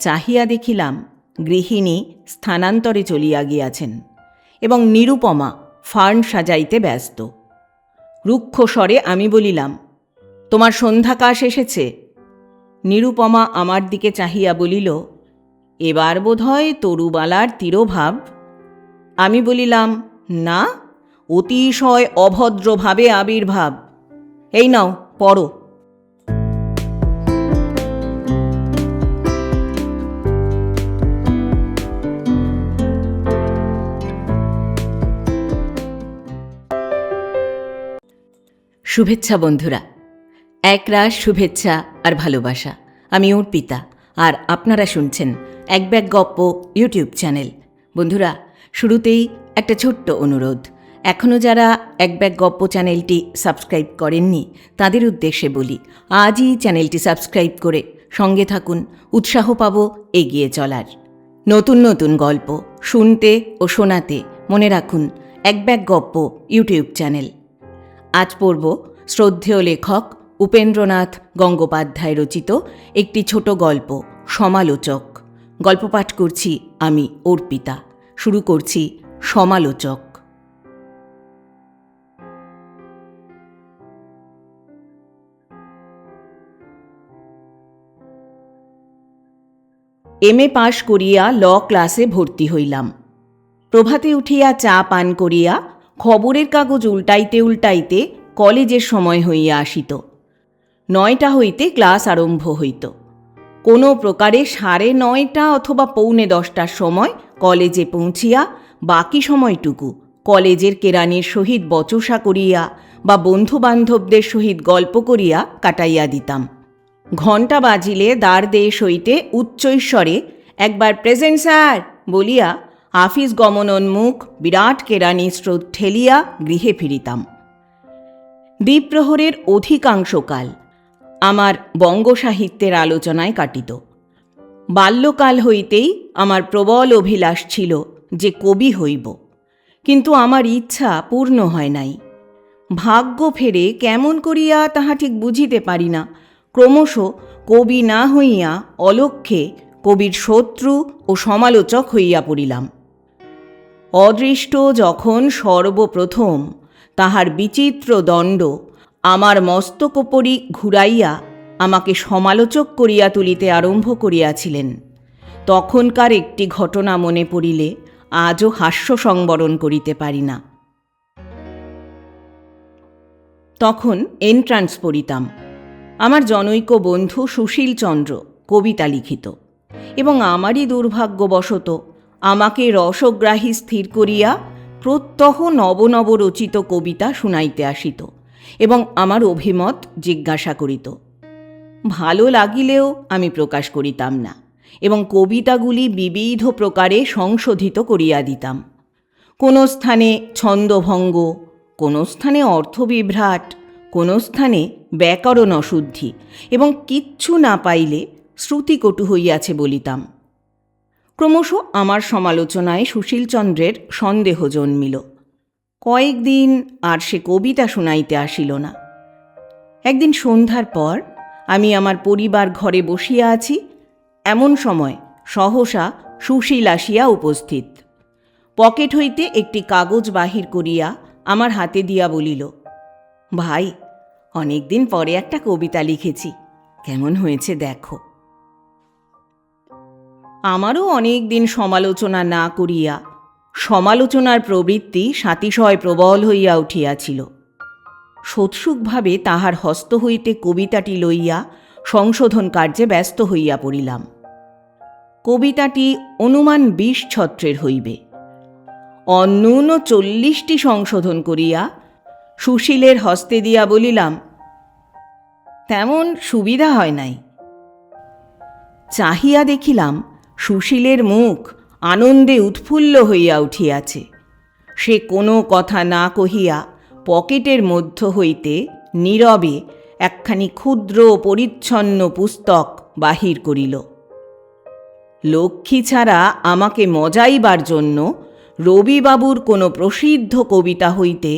চাহিয়া দেখিলাম গৃহিণী স্থানান্তরে চলিয়া গিয়াছেন এবং নিরুপমা ফার্ন সাজাইতে ব্যস্ত। রুক্ষ স্বরে আমি বলিলাম, তোমার সন্ধ্যাকাশ এসেছে? নিরুপমা আমার দিকে চাহিয়া বলিল, এবার বোধহয় তরুবালার তিরোভাব। আমি বলিলাম, না, অতিশয় অভদ্রভাবে আবির্ভাব। এই নাও পড়ো। শুভেচ্ছা বন্ধুরা, একরাশ শুভেচ্ছা আর ভালোবাসা। আমি অর্পিতা, আর আপনারা শুনছেন এক ব্যাগ গপ্প ইউটিউব চ্যানেল। বন্ধুরা, শুরুতেই একটা ছোট্ট অনুরোধ। এখনও যারা এক ব্যাগ গপ্প চ্যানেলটি সাবস্ক্রাইব করেননি তাদের উদ্দেশ্যে বলি, আজই চ্যানেলটি সাবস্ক্রাইব করে সঙ্গে থাকুন, উৎসাহ পাব এগিয়ে চলার। নতুন নতুন গল্প শুনতে ও শোনাতে মনে রাখুন এক ব্যাগ গপ্প ইউটিউব চ্যানেল। আজ পড়ব শ্রদ্ধেয় লেখক উপেন্দ্রনাথ গঙ্গোপাধ্যায় রচিত একটি ছোট গল্প, সমালোচক। গল্প পাঠ করছি আমি অর্পিতা। শুরু করছি সমালোচক। এমএ পাশ করিয়া ল ক্লাসে ভর্তি হইলাম। প্রভাতে উঠিয়া চা পান করিয়া খবরের কাগজ উল্টাইতে উল্টাইতে কলেজের সময় হইয়া আসিত। 9টা হইতে ক্লাস আরম্ভ হইত। কোনো প্রকারে 9:30 অথবা 9:45 সময় কলেজে পৌঁছিয়া বাকি সময়টুকু কলেজের কেরানির সহিত বচসা করিয়া বা বন্ধুবান্ধবদের সহিত গল্প করিয়া কাটাইয়া দিতাম। ঘণ্টা বাজিলে দ্বার দেশ হইতে উচ্চৈস্বরে একবার প্রেজেন্ট স্যার বলিয়া আফিস গমনোন্মুখ বিরাট কেরানি স্রোত ঠেলিয়া গৃহে ফিরিতাম। দ্বিপ্রহরের অধিকাংশকাল আমার বঙ্গসাহিত্যের আলোচনায় কাটিত। বাল্যকাল হইতেই আমার প্রবল অভিলাষ ছিল যে কবি হইব, কিন্তু আমার ইচ্ছা পূর্ণ হয় নাই। ভাগ্য ফেরে কেমন করিয়া তাহা ঠিক বুঝিতে পারি না, ক্রমশ কবি না হইয়া অলক্ষ্যে কবির শত্রু ও সমালোচক হইয়া পড়িলাম। অদৃষ্ট যখন সর্বপ্রথম তাহার বিচিত্র দণ্ড আমার মস্তকোপরি ঘুরাইয়া আমাকে সমালোচক করিয়া তুলিতে আরম্ভ করিয়াছিলেন, তখনকার একটি ঘটনা মনে পড়িলে আজও হাস্য সংবরণ করিতে পারি না। তখন এন্ট্রান্স পড়িতাম। আমার জনৈক বন্ধু সুশীলচন্দ্র কবিতা লিখিত এবং আমারই দুর্ভাগ্যবশত আমাকে রসগ্রাহী স্থির করিয়া প্রত্যহ নব নব রচিত কবিতা শুনাইতে আসিত এবং আমার অভিমত জিজ্ঞাসা করিত। ভালো লাগিলেও আমি প্রকাশ করিতাম না এবং কবিতাগুলি বিবিধ প্রকারে সংশোধিত করিয়া দিতাম। কোনো স্থানে ছন্দভঙ্গ, কোনো স্থানে অর্থবিভ্রাট, কোনো স্থানে ব্যাকরণ অশুদ্ধি এবং কিচ্ছু না পাইলে শ্রুতিকটু হইয়াছে বলিতাম। ক্রমশ আমার সমালোচনায় সুশীলচন্দ্রের সন্দেহ জন্মিল। কয়েকদিন আর সে কবিতা শুনাইতে আসিল না। একদিন সন্ধ্যার পর আমি আমার পরিবার ঘরে বসিয়া আছি, এমন সময় সহসা সুশীল আসিয়া উপস্থিত। পকেট হইতে একটি কাগজ বাহির করিয়া আমার হাতে দিয়া বলিল, ভাই, অনেকদিন পরে একটা কবিতা লিখেছি, কেমন হয়েছে দেখো। আমারও অনেক দিন সমালোচনা না করিয়া সমালোচনার প্রবৃত্তি সাতিশয় প্রবল হইয়া উঠিয়াছিল। সোৎসুকভাবে তাহার হস্ত হইতে কবিতাটি লইয়া সংশোধন কার্যে ব্যস্ত হইয়া পড়িলাম। কবিতাটি অনুমান 20 ছত্রের হইবে। অন্যূন 40টি সংশোধন করিয়া সুশীলের হস্তে দিয়া বলিলাম, তেমন সুবিধা হয় নাই। চাহিয়া দেখিলাম সুশীলের মুখ আনন্দে উৎফুল্ল হইয়া উঠিয়াছে। সে কোনো কথা না কহিয়া পকেটের মধ্য হইতে নীরবে একখানি ক্ষুদ্র পরিচ্ছন্ন পুস্তক বাহির করিল। লক্ষ্মী ছাড়া আমাকে মজাইবার জন্য রবিবাবুর কোনো প্রসিদ্ধ কবিতা হইতে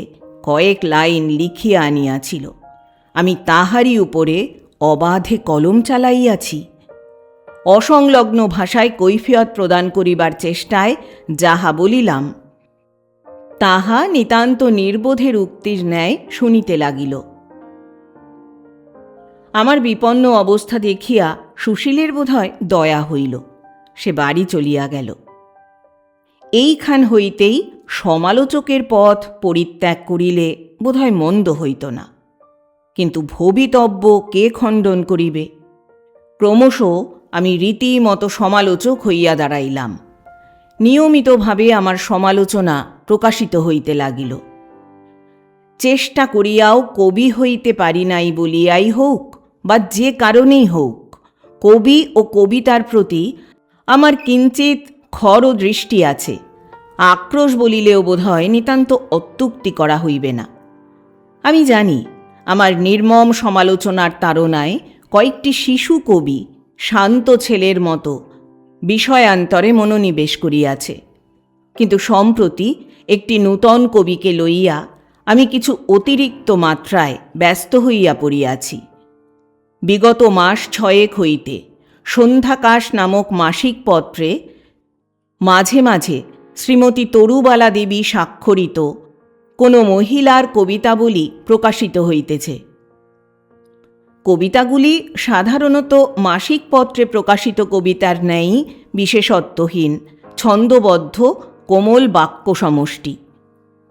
কয়েক লাইন লিখিয়া আনিয়াছিল। আমি তাহারই উপরে অবাধে কলম চালাইয়াছি। অসংলগ্ন ভাষায় কৈফিয়ত প্রদান করিবার চেষ্টায় যাহা বলিলাম তাহা নিতান্ত নির্বোধের উক্তির ন্যায় শুনিতে লাগিল। আমার বিপন্ন অবস্থা দেখিয়া সুশীলের বোধহয় দয়া হইল, সে বাড়ি চলিয়া গেল। এইখান হইতেই সমালোচকের পথ পরিত্যাগ করিলে বোধহয় মন্দ হইত না, কিন্তু ভবিতব্য কে খণ্ডন করিবে? ক্রমশ আমি রীতিমতো সমালোচক হইয়া দাঁড়াইলাম। নিয়মিতভাবে আমার সমালোচনা প্রকাশিত হইতে লাগিল। চেষ্টা করিয়াও কবি হইতে পারি নাই বলিয়াই হোক বা যে কারণেই হোক, কবি ও কবিতার প্রতি আমার কিঞ্চিৎ খর দৃষ্টি আছে। আক্রোশ বলিলেও বোধহয় নিতান্ত অত্যুক্তি করা হইবে না। আমি জানি আমার নির্মম সমালোচনার তাড়নায় কয়েকটি শিশু কবি শান্ত ছেলের মতো বিষয়ান্তরে মনোনিবেশ করিয়াছে, কিন্তু সম্প্রতি একটি নূতন কবিকে লইয়া আমি কিছু অতিরিক্ত মাত্রায় ব্যস্ত হইয়া পড়িয়াছি। বিগত মাস 6 হইতে সন্ধ্যাকাশ নামক মাসিক পত্রে মাঝে মাঝে শ্রীমতী তরুবালা দেবী স্বাক্ষরিত কোনো মহিলার কবিতাবলী প্রকাশিত হইতেছে। কবিতাগুলি সাধারণত মাসিক পত্রে প্রকাশিত কবিতার ন্যায় বিশেষত্বহীন, ছন্দবদ্ধ, কোমল বাক্য সমষ্টি।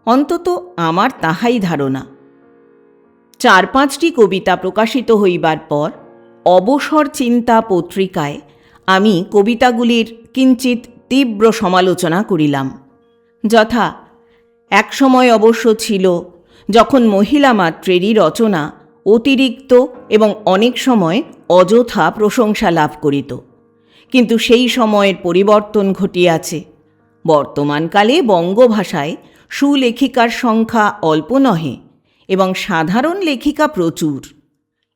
অন্তত আমার তাহাই ধারণা। 4-5টি কবিতা প্রকাশিত হইবার পর অবসর চিন্তা পত্রিকায় আমি কবিতাগুলির কিঞ্চিৎ তীব্র সমালোচনা করিলাম। যথা, একসময় অবশ্য ছিল যখন মহিলা মাত্রেরই রচনা অতিরিক্ত এবং অনেক সময় অযথা প্রশংসা লাভ করিত, কিন্তু সেই সময়ের পরিবর্তন ঘটিয়াছে। বর্তমানকালে বঙ্গভাষায় সুলেখিকার সংখ্যা অল্প নহে এবং সাধারণ লেখিকা প্রচুর।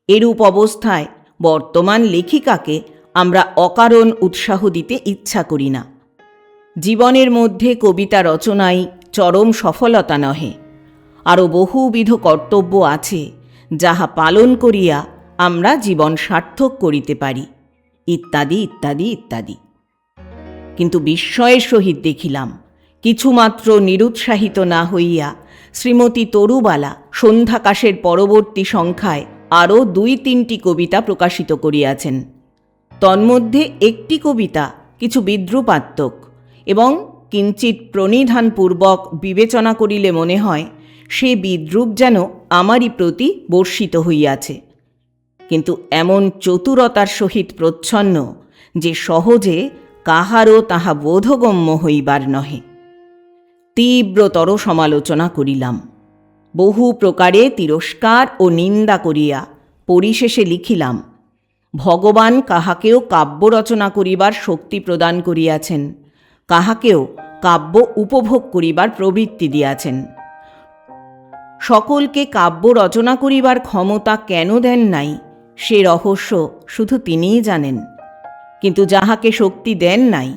এরূপ অবস্থায় বর্তমান লেখিকাকে আমরা অকারণ উৎসাহ দিতে ইচ্ছা করি না। জীবনের মধ্যে কবিতা রচনাই চরম সফলতা নহে, আরও বহুবিধ কর্তব্য আছে যাহা পালন করিয়া আমরা জীবন সার্থক করিতে পারি, ইত্যাদি ইত্যাদি ইত্যাদি। কিন্তু বিস্ময়ের সহিত দেখিলাম, কিছুমাত্র নিরুৎসাহিত না হইয়া শ্রীমতী তরুবালা সন্ধ্যাকাশের পরবর্তী সংখ্যায় আরও 2-3টি কবিতা প্রকাশিত করিয়াছেন। তন্মধ্যে একটি কবিতা কিছু বিদ্রূপাত্মক এবং কিঞ্চিৎ প্রণিধানপূর্বক বিবেচনা করিলে মনে হয় সে বিদ্রূপ যেন আমারই প্রতি বর্ষিত হইয়াছে, কিন্তু এমন চতুরতার সহিত প্রচ্ছন্ন যে সহজে কাহারও তাহা বোধগম্য হইবার নহে। তীব্রতর সমালোচনা করিলাম, বহু প্রকারে তিরস্কার ও নিন্দা করিয়া পরিশেষে লিখিলাম, ভগবান কাহাকেও কাব্য রচনা করিবার শক্তি প্রদান করিয়াছেন, কাহাকেও কাব্য উপভোগ করিবার প্রবৃত্তি দিয়াছেন। সকলকে কাব্য রচনা করিবার ক্ষমতা কেন দেন নাই সে রহস্য শুধু তিনিই জানেন, কিন্তু যাহাকে শক্তি দেন নাই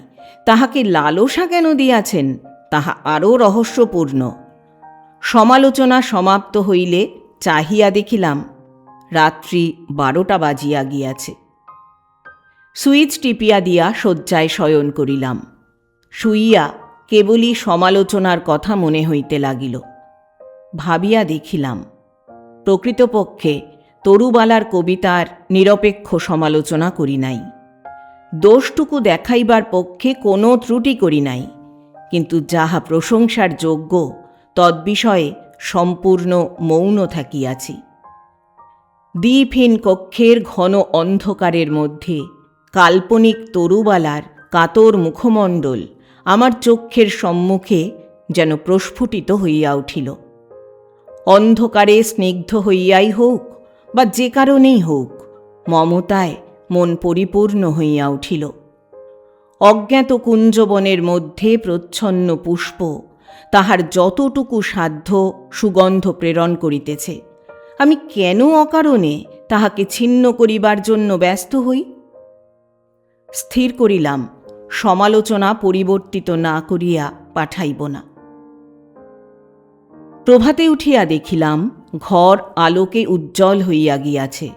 তাহাকে লালসা কেন দিয়াছেন তাহা আরও রহস্যপূর্ণ। সমালোচনা সমাপ্ত হইলে চাহিয়া দেখিলাম রাত্রি 12টা বাজিয়া গিয়াছে। সুইচ টিপিয়া দিয়া শয্যায় শয়ন করিলাম। শুইয়া কেবলই সমালোচনার কথা মনে হইতে লাগিল। ভাবিয়া দেখিলাম, প্রকৃতপক্ষে তরুবালার কবিতার নিরপেক্ষ সমালোচনা করি নাই, দোষটুকু দেখাইবার পক্ষে কোনো ত্রুটি করি নাই, কিন্তু যাহা প্রশংসার যোগ্য তদ্বিষয়ে সম্পূর্ণ মৌন থাকিয়াছি। দ্বীপহীন কক্ষের ঘন অন্ধকারের মধ্যে কাল্পনিক তরুবালার কাতর মুখমণ্ডল আমার চক্ষের সম্মুখে যেন প্রস্ফুটিত হইয়া উঠিল। অন্ধকারে স্নিগ্ধ হইয়াই হোক বা যে কারণেই হোক, মমতায় মন পরিপূর্ণ হইয়া উঠিল। অজ্ঞাত কুঞ্জবনের মধ্যে প্রচ্ছন্ন পুষ্প তাহার যতটুকু সাধ্য সুগন্ধ প্রেরণ করিতেছে, আমি কেন অকারণে তাহাকে ছিন্ন করিবার জন্য ব্যস্ত হই? স্থির করিলাম, সমালোচনা পরিবর্তিত না করিয়া পাঠাইব না। প্রভাতে উঠিয়া দেখিলাম ঘর আলোকে উজ্জ্বল হইয়া গিয়াছে।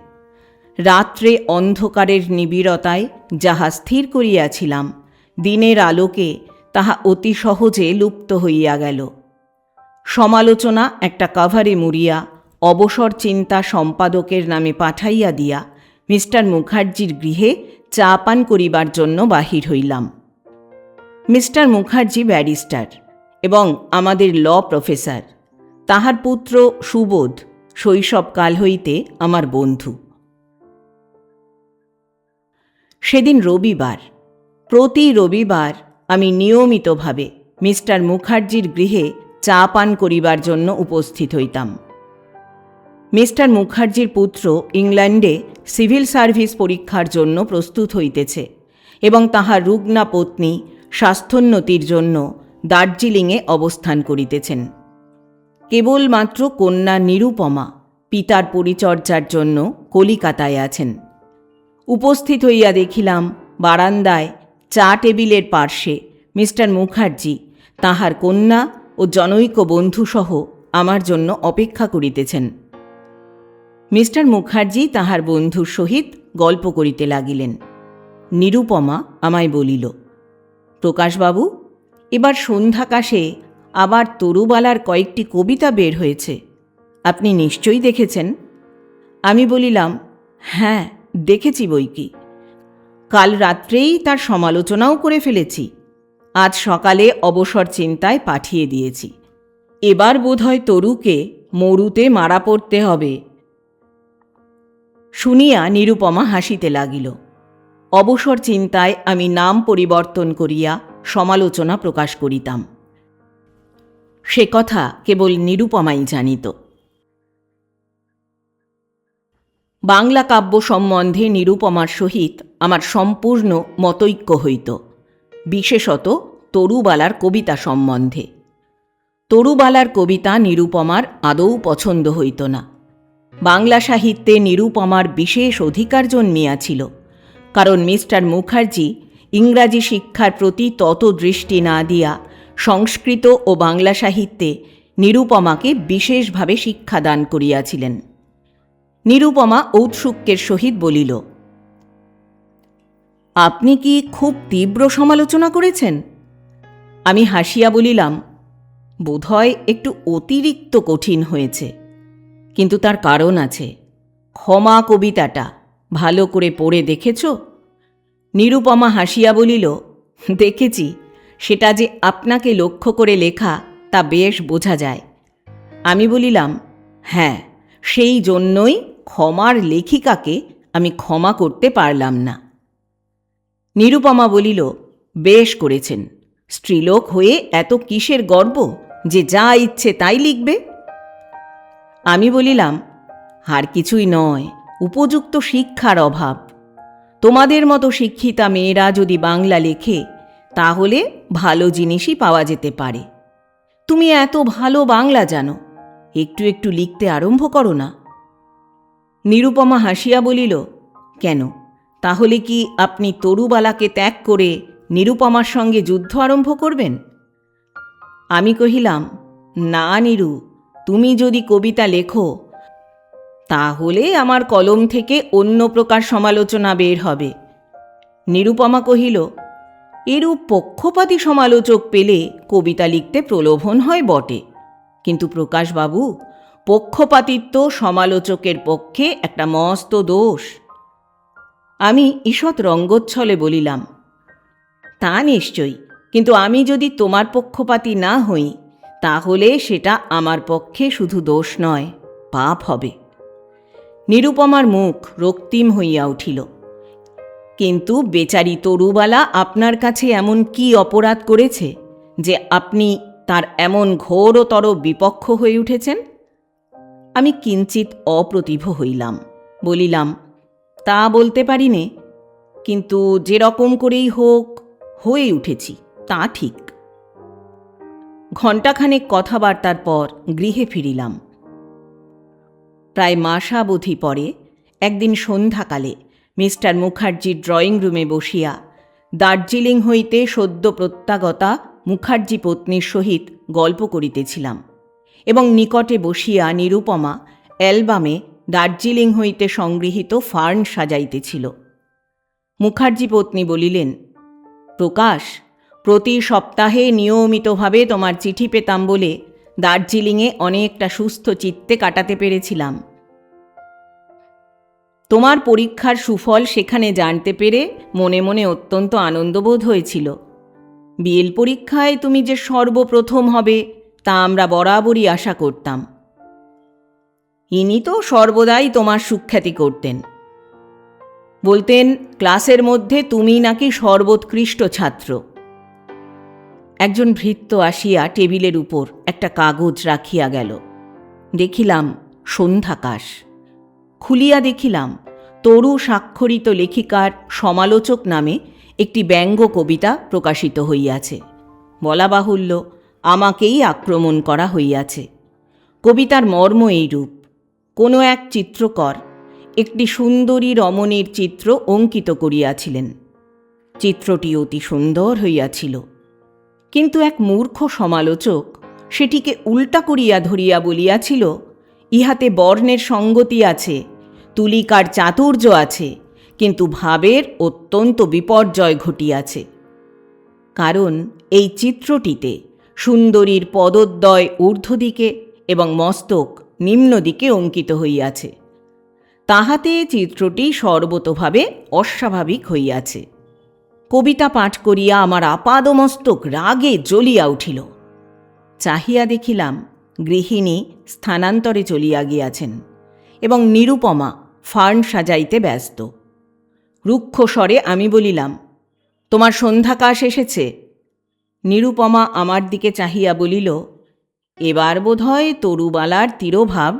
রাত্রে অন্ধকারের নিবিড়তায় যাহা স্থির করিয়াছিলাম, দিনের আলোকে তাহা অতি সহজে লুপ্ত হইয়া গেল। সমালোচনা একটা কভারে মুড়িয়া অবসর চিন্তা সম্পাদকের নামে পাঠাইয়া দিয়া মিস্টার মুখার্জির গৃহে চা পান করিবার জন্য বাহির হইলাম। মিস্টার মুখার্জি ব্যারিস্টার এবং আমাদের ল প্রফেসর। তাহার পুত্র সুবোধ শৈশবকাল হইতে আমার বন্ধু। সেদিন রবিবার। প্রতি রবিবার আমি নিয়মিতভাবে মিস্টার মুখার্জির গৃহে চা পান করিবার জন্য উপস্থিত হইতাম। মিস্টার মুখার্জির পুত্র ইংল্যান্ডে সিভিল সার্ভিস পরীক্ষার জন্য প্রস্তুত হইতেছে এবং তাহার রুগ্না পত্নী স্বাস্থ্যোন্নতির জন্য দার্জিলিংয়ে অবস্থান করিতেছেন। কেবলমাত্র কন্যা নিরুপমা পিতার পরিচর্যার জন্য কলিকাতায় আছেন। উপস্থিত হইয়া দেখিলাম বারান্দায় চা টেবিলের পার্শ্বে মিস্টার মুখার্জি তাহার কন্যা ও জনৈক বন্ধুসহ আমার জন্য অপেক্ষা করিতেছেন। মিস্টার মুখার্জি তাহার বন্ধুর সহিত গল্প করিতে লাগিলেন। নিরুপমা আমায় বলিল, প্রকাশবাবু, এবার সন্ধ্যাকাশে আবার তরুবালার কয়েকটি কবিতা বের হয়েছে, আপনি নিশ্চয়ই দেখেছেন। আমি বলিলাম, হ্যাঁ দেখেছি বইকি। কাল রাত্রেই তার সমালোচনাও করে ফেলেছি। আজ সকালে অবসর চিন্তায় পাঠিয়ে দিয়েছি। এবার বোধহয় তরুকে মরুতে মারা পড়তে হবে। শুনিয়া নিরুপমা হাসিতে লাগিল। অবসর চিন্তায় আমি নাম পরিবর্তন করিয়া সমালোচনা প্রকাশ করিতাম। সে কথা কেবল নিরুপমাই জানিত। বাংলা কাব্য সম্বন্ধে নিরুপমার সহিত আমার সম্পূর্ণ মতৈক্য হইত, বিশেষত তরুবালার কবিতা সম্বন্ধে। তরুবালার কবিতা নিরুপমার আদৌ পছন্দ হইত না। বাংলা সাহিত্যে নিরুপমার বিশেষ অধিকার জন্মিয়াছিল, কারণ মিস্টার মুখার্জি ইংরাজি শিক্ষার প্রতি তত দৃষ্টি না দিয়া সংস্কৃত ও বাংলা সাহিত্যে নিরুপমাকে বিশেষভাবে শিক্ষাদান করিয়াছিলেন। নিরুপমা ঔৎসুক্যের সহিত বলিল, আপনি কি খুব তীব্র সমালোচনা করেছেন? আমি হাসিয়া বলিলাম, বোধহয় একটু অতিরিক্ত কঠিন হয়েছে, কিন্তু তার কারণ আছে। ক্ষমা কবিতাটা ভালো করে পড়ে দেখেছ? নিরুপমা হাসিয়া বলিল, দেখেছি, সেটা যে আপনাকে লক্ষ্য করে লেখা তা বেশ বোঝা যায়। আমি বলিলাম, হ্যাঁ, সেই জন্যই ক্ষমার লেখিকাকে আমি ক্ষমা করতে পারলাম না। নিরুপমা বলিল, বেশ করেছেন। স্ত্রীলোক হয়ে এত কিসের গর্ব যে যা ইচ্ছে তাই লিখবে? আমি বলিলাম, আর কিছুই নয়, উপযুক্ত শিক্ষার অভাব। তোমাদের মতো শিক্ষিতা মেয়েরা যদি বাংলা লেখে তাহলে ভালো জিনিসই পাওয়া যেতে পারে। তুমি এত ভালো বাংলা জানো, একটু একটু লিখতে আরম্ভ করো না। নিরুপমা হাসিয়া বলিল, কেন, তাহলে কি আপনি তরুবালাকে ত্যাগ করে নিরুপমার সঙ্গে যুদ্ধ আরম্ভ করবেন? আমি কহিলাম, না নিরু, তুমি যদি কবিতা লেখো তাহলে আমার কলম থেকে অন্য প্রকার সমালোচনা বের হবে। নিরুপমা কহিল, এরূপ পক্ষপাতী সমালোচক পেলে কবিতা লিখতে প্রলোভন হয় বটে, কিন্তু প্রকাশবাবু, পক্ষপাতিত্ব সমালোচকের পক্ষে একটা মস্ত দোষ। আমি ঈষৎ রঙ্গোচ্ছলে বলিলাম, তা নিশ্চয়ই, কিন্তু আমি যদি তোমার পক্ষপাতী না হই তাহলে সেটা আমার পক্ষে শুধু দোষ নয়, পাপ হবে। নিরুপমার মুখ রক্তিম হইয়া উঠিল। কিন্তু বেচারি তরুবালা আপনার কাছে এমন কি অপরাধ করেছে যে আপনি তার এমন ঘোরতর বিপক্ষ হয়ে উঠেছেন? আমি কিঞ্চিত অপ্রতিভ হইলাম, বলিলাম, তা বলতে পারি নে, কিন্তু যেরকম করেই হোক হয়ে উঠেছি, তা ঠিক। ঘণ্টাখানেক কথাবার্তার পর গৃহে ফিরিলাম। প্রায় মাসাবধি পরে একদিন সন্ধ্যাকালে মিস্টার মুখার্জির ড্রয়িং রুমে বসিয়া দার্জিলিং হইতে সদ্য প্রত্যাগতা মুখার্জি পত্নীর সহিত গল্প করিতেছিলাম এবং নিকটে বসিয়া নিরুপমা অ্যালবামে দার্জিলিং হইতে সংগৃহীত ফার্ন সাজাইতেছিল। মুখার্জি পত্নী বলিলেন, প্রকাশ, প্রতি সপ্তাহে নিয়মিতভাবে তোমার চিঠি পেতাম বলে দার্জিলিংয়ে অনেকটা সুস্থ চিত্তে কাটাতে পেরেছিলাম। তোমার পরীক্ষার সুফল সেখানে জানতে পেরে মনে মনে অত্যন্ত আনন্দবোধ হয়েছিল। বিএল পরীক্ষায় তুমি যে সর্বপ্রথম হবে তা আমরা বরাবরই আশা করতাম। ইনি তো সর্বদাই তোমার সুখ্যাতি করতেন। বলতেন ক্লাসের মধ্যে তুমি নাকি সর্বোৎকৃষ্ট ছাত্র। একজন ভৃত্য আসিয়া টেবিলের উপর একটা কাগজ রাখিয়া গেল। দেখিলাম সন্ধ্যাকাশ। খুলিয়া দেখিলাম তরু স্বাক্ষরিত লেখিকার সমালোচক নামে একটি ব্যঙ্গ কবিতা প্রকাশিত হইয়াছে। বলা বাহুল্য, আমাকেই আক্রমণ করা হইয়াছে। কবিতার মর্ম এইরূপ: কোনো এক চিত্রকর একটি সুন্দরী রমণীর চিত্র অঙ্কিত করিয়াছিলেন। চিত্রটি অতি সুন্দর হইয়াছিল, কিন্তু এক মূর্খ সমালোচক সেটিকে উল্টা করিয়া ধরিয়া বলিয়াছিল, ইহাতে বর্ণের সঙ্গতি আছে, তুলিকার চাতুর্য আছে, কিন্তু ভাবের অত্যন্ত বিপর্যয় ঘটিয়াছে। কারণ এই চিত্রটিতে সুন্দরীর পদদ্বয় ঊর্ধ্বদিকে এবং মস্তক নিম্নদিকে অঙ্কিত হইয়াছে। তাহাতে চিত্রটি সর্বতোভাবে অস্বাভাবিক হইয়াছে। কবিতা পাঠ করিয়া আমার আপাদমস্তক রাগে জ্বলিয়া উঠিল। চাহিয়া দেখিলাম গৃহিণী স্থানান্তরে চলিয়া গিয়াছেন এবং নিরুপমা ফার্ন সাজাইতে ব্যস্ত। রুক্ষ স্বরে আমি বলিলাম, তোমার সন্ধ্যাকাশ এসেছে? নিরুপমা আমার দিকে চাহিয়া বলিল, এবার বোধহয় তরুবালার তিরোভাব।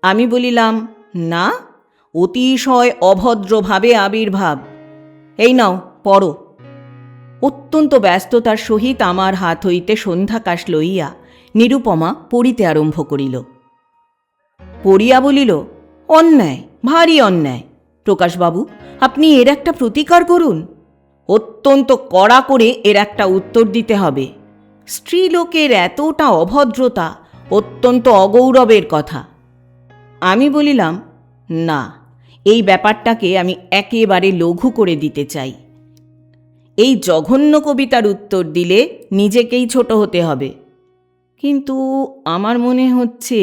আমি বলিলাম, না, অতিশয় অভদ্রভাবে আবির্ভাব। এই নাও পড়ো। অত্যন্ত ব্যস্ততার সহিত আমার হাত হইতে সন্ধ্যাকাশ লইয়া নিরুপমা পড়িতে আরম্ভ করিল। পড়িয়া বলিল, অন্যায়, ভারী অন্যায়। প্রকাশবাবু, আপনি এর একটা প্রতিকার করুন। অত্যন্ত কড়া করে এর একটা উত্তর দিতে হবে। স্ত্রীলোকের এতটা অভদ্রতা অত্যন্ত অগৌরবের কথা। আমি বলিলাম, না, এই ব্যাপারটাকে আমি একেবারে লঘু করে দিতে চাই। এই জঘন্য কবিতার উত্তর দিলে নিজেকেই ছোট হতে হবে। কিন্তু আমার মনে হচ্ছে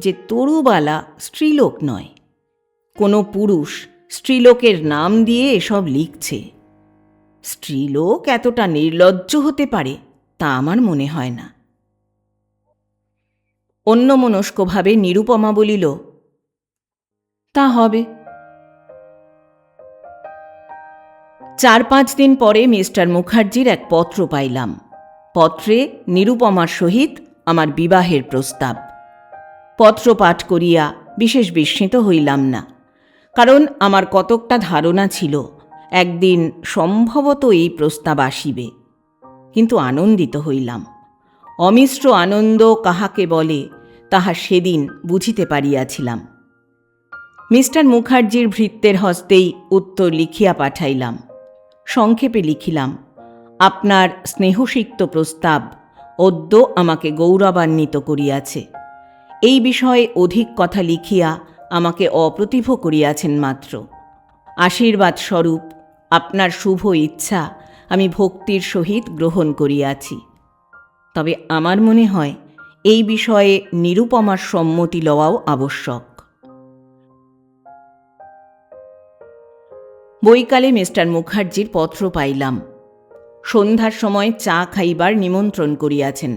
যে তরুবালা স্ত্রীলোক নয়। কোনো পুরুষ স্ত্রীলোকের নাম দিয়ে এসব লিখছে। স্ত্রীলোক এতটা নির্লজ্জ হতে পারে তা আমার মনে হয় না। অন্যমনস্কভাবে নিরুপমা বলিল, তা হবে। 4-5 দিন পরে মিস্টার মুখার্জির এক পত্র পাইলাম। পত্রে নিরুপমার সহিত আমার বিবাহের প্রস্তাব। পত্র পাঠ করিয়া বিশেষ বিস্মিত হইলাম না, কারণ আমার কতকটা ধারণা ছিল একদিন সম্ভবত এই প্রস্তাব আসিবে। কিন্তু আনন্দিত হইলাম। অমিশ্র আনন্দ কাহাকে বলে তাহা সেদিন বুঝিতে পারিয়াছিলাম। মিস্টার মুখার্জির ভৃত্যের হস্তেই উত্তর লিখিয়া পাঠাইলাম। সংক্ষেপে লিখিলাম, আপনার স্নেহসিক্ত প্রস্তাব অদ্য আমাকে গৌরবান্বিত করিয়াছে। এই বিষয়ে অধিক কথা লিখিয়া আমাকে অপ্রতিভ করিয়াছেন মাত্র। আশীর্বাদ স্বরূপ আপনার শুভ ইচ্ছা আমি ভক্তির সহিত গ্রহণ করিয়াছি। তবে আমার মনে হয় এই বিষয়ে নিরুপমার সম্মতি লওয়াও আবশ্যক। বৈকালে মিস্টার মুখার্জির পত্র পাইলাম। সন্ধ্যার সময় চা খাইবার নিমন্ত্রণ করিয়াছেন।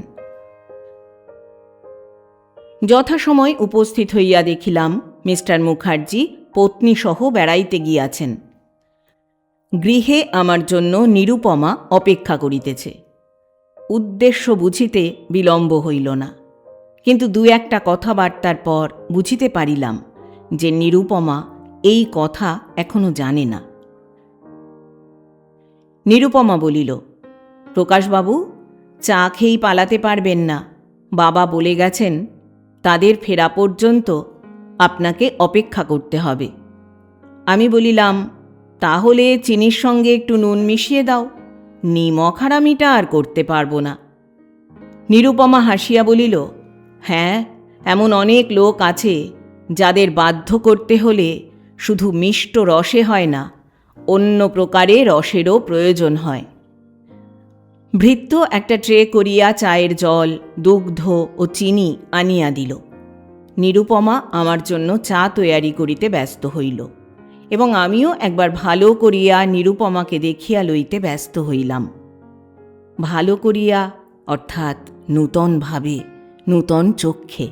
যথাসময় উপস্থিত হইয়া দেখিলাম মিস্টার মুখার্জি পত্নীসহ বেড়াইতে গিয়াছেন। গৃহে আমার জন্য নিরুপমা অপেক্ষা করিতেছে। উদ্দেশ্য বুঝিতে বিলম্ব হইল না, কিন্তু 2-1 কথাবার্তার পর বুঝিতে পারিলাম যে নিরুপমা এই কথা এখনো জানে না। নিরুপমা বলিল, প্রকাশবাবু, চা খেয়েই পালাতে পারবেন না। বাবা বলে গেছেন তাদের ফেরা পর্যন্ত আপনাকে অপেক্ষা করতে হবে। আমি বলিলাম, তাহলে চিনির সঙ্গে একটু নুন মিশিয়ে দাও, নিমক হারামিটা আর করতে পারবো না। নিরুপমা হাসিয়া বলিল, হ্যাঁ, এমন অনেক লোক আছে যাদের বাধ্য করতে হলে শুধু মিষ্ট রসে হয় না, অন্য প্রকারে রসেরও প্রয়োজন হয়। ভৃত্য একটা ট্রে করিয়া চায়ের জল, দুগ্ধ ও চিনি আনিয়া দিল। নিরুপমা আমার জন্য চা তৈয়ারি করিতে ব্যস্ত হইল, এবং আমিও একবার ভালো করিয়া নিরুপমাকে দেখিয়া লইতে ব্যস্ত হইলাম। ভালো করিয়া অর্থাৎ নূতনভাবে, নূতন চক্ষে।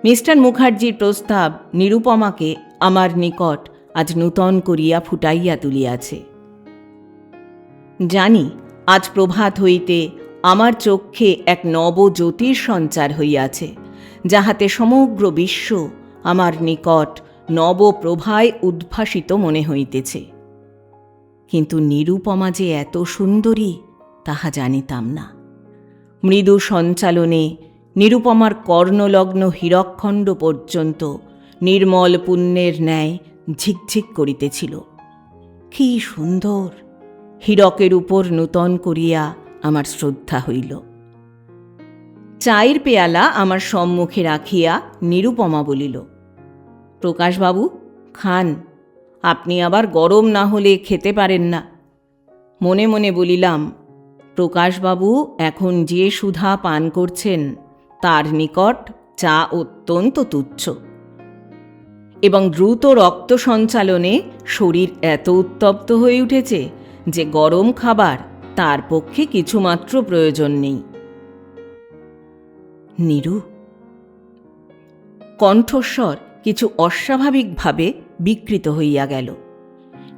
মিস্টার মুখার্জির প্রস্তাব নিরুপমাকে আমার নিকট আজ নূতন করিয়া ফুটাইয়া তুলিয়াছে। জানি আজ প্রভাত হইতে আমার চক্ষে এক নব জ্যোতির সঞ্চার হইয়াছে, যাহাতে সমগ্র বিশ্ব আমার নিকট নবপ্রভায় উদ্ভাসিত মনে হইতেছে। কিন্তু নিরুপমা যে এত সুন্দরী তাহা জানিতাম না। মৃদু সঞ্চালনে নিরুপমার কর্ণলগ্ন হীরকখণ্ড পর্যন্ত নির্মল পুণ্যের ন্যায় ঝিকঝিক করিতেছিল। কি সুন্দর! হীরকের উপর নূতন করিয়া আমার শ্রদ্ধা হইল। চায়ের পেয়ালা আমার সম্মুখে রাখিয়া নিরুপমা বলিল, প্রকাশবাবু, খান, আপনি আবার গরম না হলে খেতে পারেন না। মনে মনে বলিলাম, প্রকাশবাবু এখন যে সুধা পান করছেন তার নিকট চা অত্যন্ত তুচ্ছ, এবং দ্রুত রক্ত সঞ্চালনে শরীর এত উত্তপ্ত হয়ে উঠেছে যে গরম খাবার তার পক্ষে কিছুমাত্র প্রয়োজন নেই। নিরু। কণ্ঠস্বর কিছু অস্বাভাবিকভাবে বিকৃত হইয়া গেল।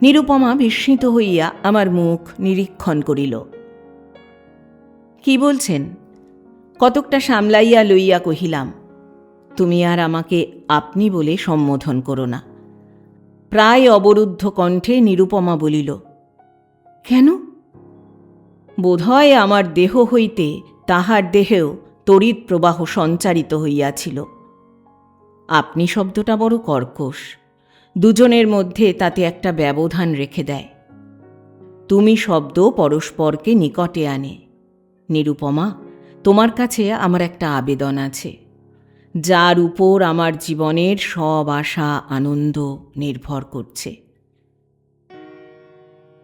নিরুপমা বিস্মিত হইয়া আমার মুখ নিরীক্ষণ করিল। কি বলছেন? কতকটা সামলাইয়া লইয়া কহিলাম, তুমি আর আমাকে আপনি বলে সম্বোধন করো না। প্রায় অবরুদ্ধ কণ্ঠে নিরুপমা বলিল, কেন? বোধহয় আমার দেহ হইতে তাহার দেহেও তড়িৎ প্রবাহ সঞ্চারিত হইয়াছিল। আপনি শব্দটা বড় কর্কশ, দুজনের মধ্যে তাতে একটা ব্যবধান রেখে দেয়। তুমি শব্দ পরস্পরকে নিকটে আনে। নিরুপমা, তোমার কাছে আমার একটা আবেদন আছে, যার উপর আমার জীবনের সব আশা আনন্দ নির্ভর করছে।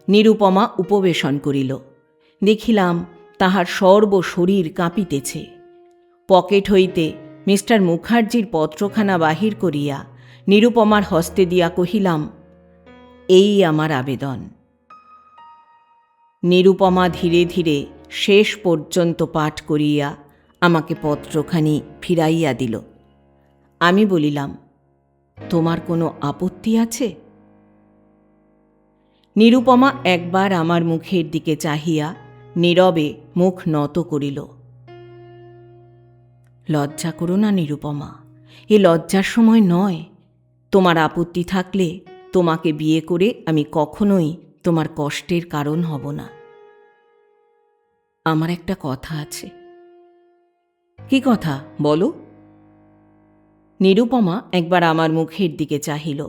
নিরুপমা উপবেশন করিল। দেখিলাম তাহার সর্ব শরীর কাঁপিতেছে। পকেট হইতে মিস্টার মুখার্জির পত্রখানা বাহির করিয়া নিরুপমার হস্তে দিয়া কহিলাম, এই আমার আবেদন। নিরুপমা ধীরে ধীরে শেষ পর্যন্ত পাঠ করিয়া আমাকে পত্রখানি ফিরাইয়া দিল। আমি বলিলাম, তোমার কোনো আপত্তি আছে? নিরুপমা একবার আমার মুখের দিকে চাহিয়া নীরবে মুখ নত করিল। লজ্জা করো না নিরুপমা, এ লজ্জার সময় নয়। তোমার আপত্তি থাকলে তোমাকে বিয়ে করে আমি কখনোই তোমার কষ্টের কারণ হব না। আমার একটা কথা আছে। কি কথা বলো? নিরুপমা একবার আমার মুখের দিকে চাহিল,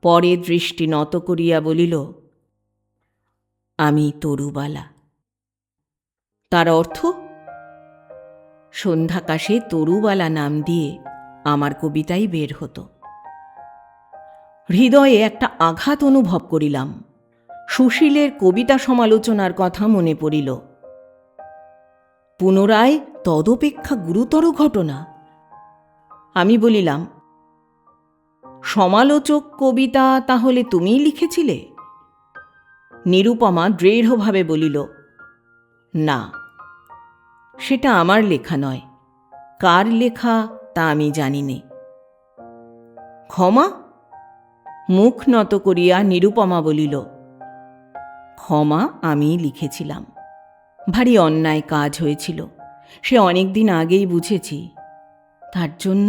পরে দৃষ্টি নত করিয়া বলিল, আমি তরুবালা। তার অর্থ? সন্ধ্যাকাশে তরুবালা নাম দিয়ে আমার কবিতাই বের হতো। হৃদয়ে একটা আঘাত অনুভব করিলাম। সুশীলের কবিতা সমালোচনার কথা মনে পড়িল। পুনরায় তদপেক্ষা গুরুতর ঘটনা। আমি বলিলাম, সমালোচক কবিতা তাহলে তুমিই লিখেছিলে? নিরুপমা দৃঢ়ভাবে বলিল, না, সেটা আমার লেখা নয়। কার লেখা তা আমি জানি নে। ক্ষমা? মুখ নত করিয়া নিরুপমা বলিল, ক্ষমা আমিই লিখেছিলাম। ভারী অন্যায় কাজ হয়েছিল, সে অনেক দিন আগেই বুঝেছি। তার জন্য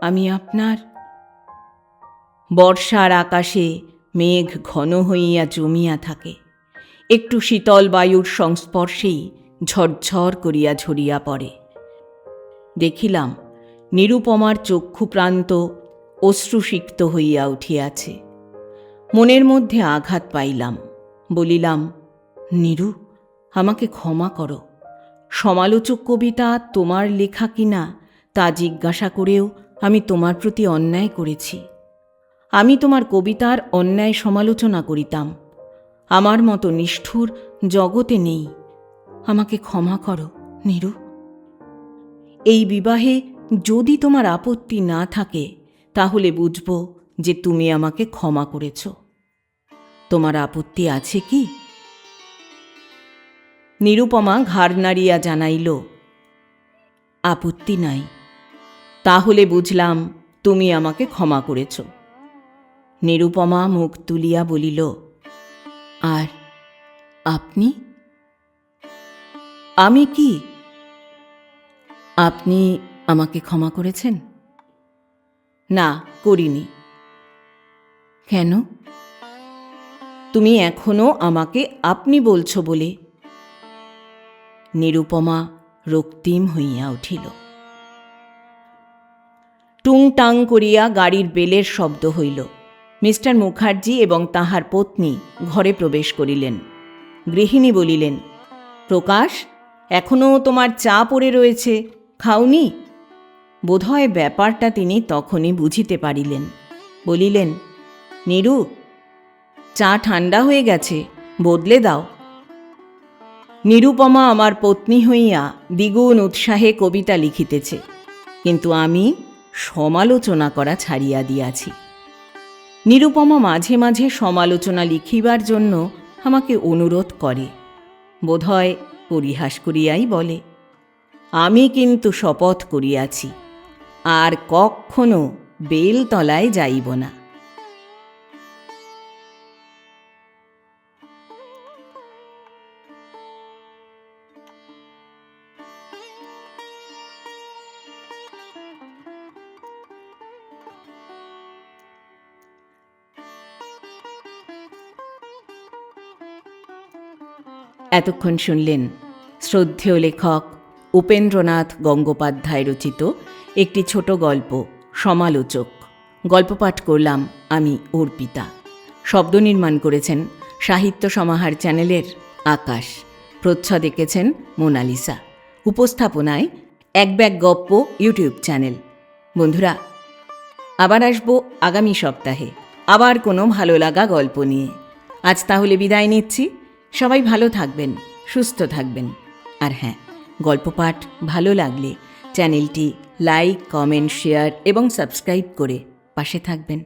আমি আপনার। বর্ষার আকাশে মেঘ ঘন হইয়া জমিয়া থাকে, একটু শীতল বায়ুর সংস্পর্শেই ঝরঝর করিয়া ঝরিয়া পড়ে। দেখিলাম নিরুপমার চক্ষুপ্রান্ত অশ্রুসিক্ত হইয়া উঠিয়াছে। মনের মধ্যে আঘাত পাইলাম। বলিলাম, নিরু, আমাকে ক্ষমা করো। সমালোচক কবিতা তোমার লেখা কিনা তা জিজ্ঞাসা করেও আমি তোমার প্রতি অন্যায় করেছি। আমি তোমার কবিতার অন্যায় সমালোচনা করিতাম। আমার মতো নিষ্ঠুর জগতে নেই। আমাকে ক্ষমা করো নীরু। এই বিবাহে যদি তোমার আপত্তি না থাকে তাহলে বুঝব যে তুমি আমাকে ক্ষমা করেছ। তোমার আপত্তি আছে কি? নিরুপমা ঘাড় নাড়িয়া জানাইল, আপত্তি নাই। তাহলে বুঝলাম তুমি আমাকে ক্ষমা করেছ। নিরুপমা মুখ তুলিয়া বলিল, আর আপনি? আমি কি? আপনি আমাকে ক্ষমা করেছেন? না, করিনি। কেন? তুমি এখনো আমাকে আপনি বলছো বলে। নিরুপমা রক্তিম হইয়া উঠিল। টুংটাং করিয়া গাড়ির বেলের শব্দ হইল। মিস্টার মুখার্জি এবং তাহার পত্নী ঘরে প্রবেশ করিলেন। গৃহিণী বলিলেন, প্রকাশ, এখনও তোমার চা পড়ে রয়েছে, খাওনি? বোধহয় ব্যাপারটা তিনি তখনই বুঝিতে পারিলেন। বলিলেন, নীরু, চা ঠান্ডা হয়ে গেছে, বদলে দাও। নিরুপমা আমার পত্নী হইয়া দ্বিগুণ উৎসাহে কবিতা লিখিতেছে, কিন্তু আমি সমালোচনা করা ছাড়িয়া দিয়াছি। নিরুপমা মাঝে মাঝে সমালোচনা লিখিবার জন্য আমাকে অনুরোধ করে। বোধহয় পরিহাস করিয়াই বলে, আমি কিন্তু শপথ করিয়াছি, আর কক্ষণও বেলতলায় যাইব না। এতক্ষণ শুনলেন শ্রদ্ধেয় লেখক উপেন্দ্রনাথ গঙ্গোপাধ্যায় রচিত একটি ছোট গল্প সমালোচক। গল্প পাঠ করলাম আমি অর্পিতা। শব্দ নির্মাণ করেছেন সাহিত্য সমাহার চ্যানেলের আকাশ। প্রচ্ছদ এঁকেছেন মোনালিসা। উপস্থাপনায় এক ব্যাগ গপ্প ইউটিউব চ্যানেল। বন্ধুরা, আবার আসবো আগামী সপ্তাহে আবার কোনো ভালো লাগা গল্প নিয়ে। আজ তাহলে বিদায় নিচ্ছি। সবাই ভালো থাকবেন, সুস্থ থাকবেন। আর হ্যাঁ, গল্প পাঠ ভালো লাগলে চ্যানেলটি লাইক, কমেন্ট, শেয়ার এবং সাবস্ক্রাইব করে পাশে থাকবেন।